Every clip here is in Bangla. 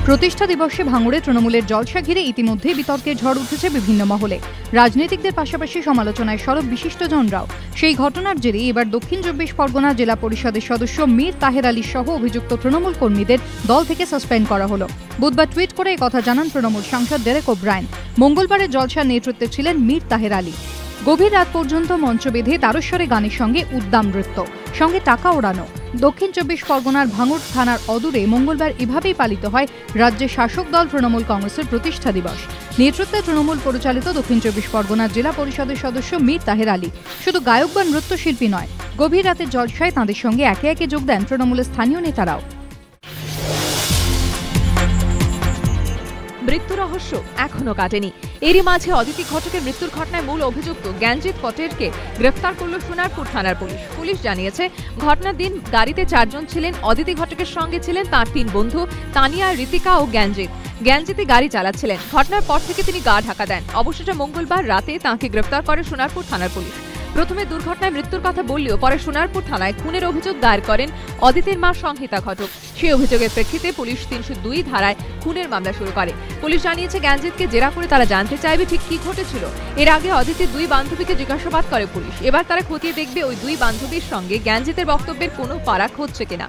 প্রতিষ্ঠা দিবসে ভাঙড়ে তৃণমূলের জলসা ঘিরে ইতিমধ্যেই বিতর্কের ঝড় উঠেছে বিভিন্ন মহলে। রাজনীতিকদের পাশাপাশি সমালোচনায় সরব বিশিষ্টজনরাও। সেই ঘটনার জেরে এবার দক্ষিণ ২৪ পরগনা জেলা পরিষদের সদস্য মীর তাহের আলী সহ অভিযুক্ত তৃণমূল কর্মীদের দল থেকে সাসপেন্ড করা হলো। বুধবার টুইট করে একথা জানান তৃণমূল সাংসদ ডেরেক ওব্রায়েন। মঙ্গলবারের জলসার নেতৃত্বে ছিলেন মীর তাহের আলী। গভীর রাত পর্যন্ত মঞ্চ বেঁধে তারস্বরে গানের সঙ্গে উদ্দাম নৃত্য, সঙ্গে টাকা ওড়ানো। দক্ষিণ ২৪ পরগনার ভাঙড় থানার অদূরে মঙ্গলবার এভাবেই পালিত হয় রাজ্যের শাসক দল তৃণমূল কংগ্রেসের প্রতিষ্ঠা দিবস। নেতৃত্বে তৃণমূল পরিচালিত দক্ষিণ ২৪ পরগনার জেলা পরিষদের সদস্য মীর তাহের আলী শুধু গায়ক বা নৃত্যশিল্পী নয়, গভীর রাতের জলসায় তাঁদের সঙ্গে একে একে যোগ দেন তৃণমূলের স্থানীয় নেতারাও। মৃত্যু রহস্য এখনো কাটেনি। এরই মাঝে অদিতি ঘটকের মৃত্যুর ঘটনায় মূল অভিযুক্ত জ্ঞানজিৎ কটেরকে গ্রেফতার করল সোনারপুর থানার পুলিশ। পুলিশ জানিয়েছে, ঘটনার দিন গাড়িতে ৪ জন ছিলেন। অদিতি ঘটকের সঙ্গে ছিলেন তাঁর ৩ বন্ধু তানিয়া, ঋতিকা ও জ্ঞানজিৎ। জ্ঞানজিৎই গাড়ি চালাচ্ছিলেন। ঘটনার পর থেকে তিনি গা ঢাকা দেন। অবশেষে মঙ্গলবার রাতে তাঁকে গ্রেফতার করে সোনারপুর থানার পুলিশ। প্রথমে দুর্ঘটনায় মৃত্যুর কথা বললেও পরে সোনারপুর থানায় খুনের অভিযোগ দায়ের করেন অদিতির মা সংহিতা ঘটক। সেই অভিযোগের প্রেক্ষিতে পুলিশ ৩০২ ধারায় খুনের মামলা শুরু করে। পুলিশ জানিয়েছে, জ্ঞানজিৎকে জেরা করে তারা জানতে চাইবে ঠিক কি ঘটেছিল। এর আগে অদিতির ২ বান্ধবীকে জিজ্ঞাসাবাদ করে পুলিশ। এবার তারা খতিয়ে দেখবে ওই ২ বান্ধবীর সঙ্গে জ্ঞানজিতের বক্তব্যের কোনো ফারাক হচ্ছে কিনা।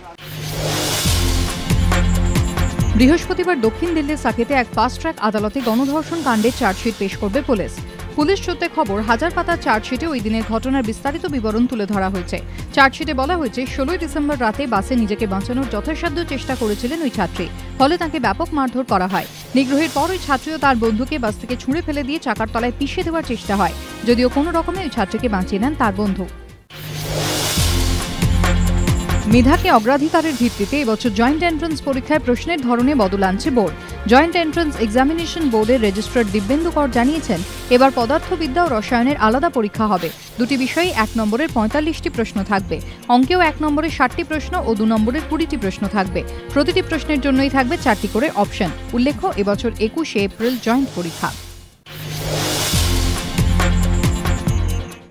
বৃহস্পতিবার দক্ষিণ দিল্লির সাকেতে এক ফাস্ট ট্র্যাক আদালতে গণধর্ষণ কাণ্ডে চার্জশিট পেশ করবে পুলিশ। পুলিশ সূত্রে খবর, 1000 পাতার চার্জশিটে ওই দিনের ঘটনার বিস্তারিত বিবরণ তুলে ধরা হয়েছে। চার্জশিটে বলা হয়েছে, 16 ডিসেম্বর রাতে বাসে নিজেকে বাঁচানোর যথাসাধ্য চেষ্টা করেছিলেন ওই ছাত্রী। ফলে তাকে ব্যাপক মারধর করা হয়। নিগ্রহের পর ওই ছাত্রী ও তার বন্ধুকে বাস থেকে ছুঁড়ে ফেলে দিয়ে চাকার তলায় পিষে দেওয়ার চেষ্টা হয়, যদিও কোনো রকমে ওই ছাত্রীকে বাঁচিয়ে নেন তার বন্ধু। মেধাকে অগ্রাধিকারের ভিত্তিতে এবছর জয়েন্ট এন্ট্রান্স পরীক্ষায় প্রশ্নের ধরনে বদল আনছে বোর্ড। জয়েন্ট এন্ট্রান্স এক্সামিনেশন বোর্ডের রেজিস্ট্রার দিব্যেন্দু কর জানিয়েছেন, এবার পদার্থবিদ্যা ও রসায়নের আলাদা পরীক্ষা হবে। দুটি বিষয়ে 1 নম্বরের 45টি প্রশ্ন থাকবে। অঙ্কেও 1 নম্বরের 60টি প্রশ্ন ও 2 নম্বরের 20টি প্রশ্ন থাকবে। প্রতিটি প্রশ্নের জন্যই থাকবে 4টি করে অপশন। উল্লেখ্য, এবছর 21শে এপ্রিল জয়েন্ট পরীক্ষা।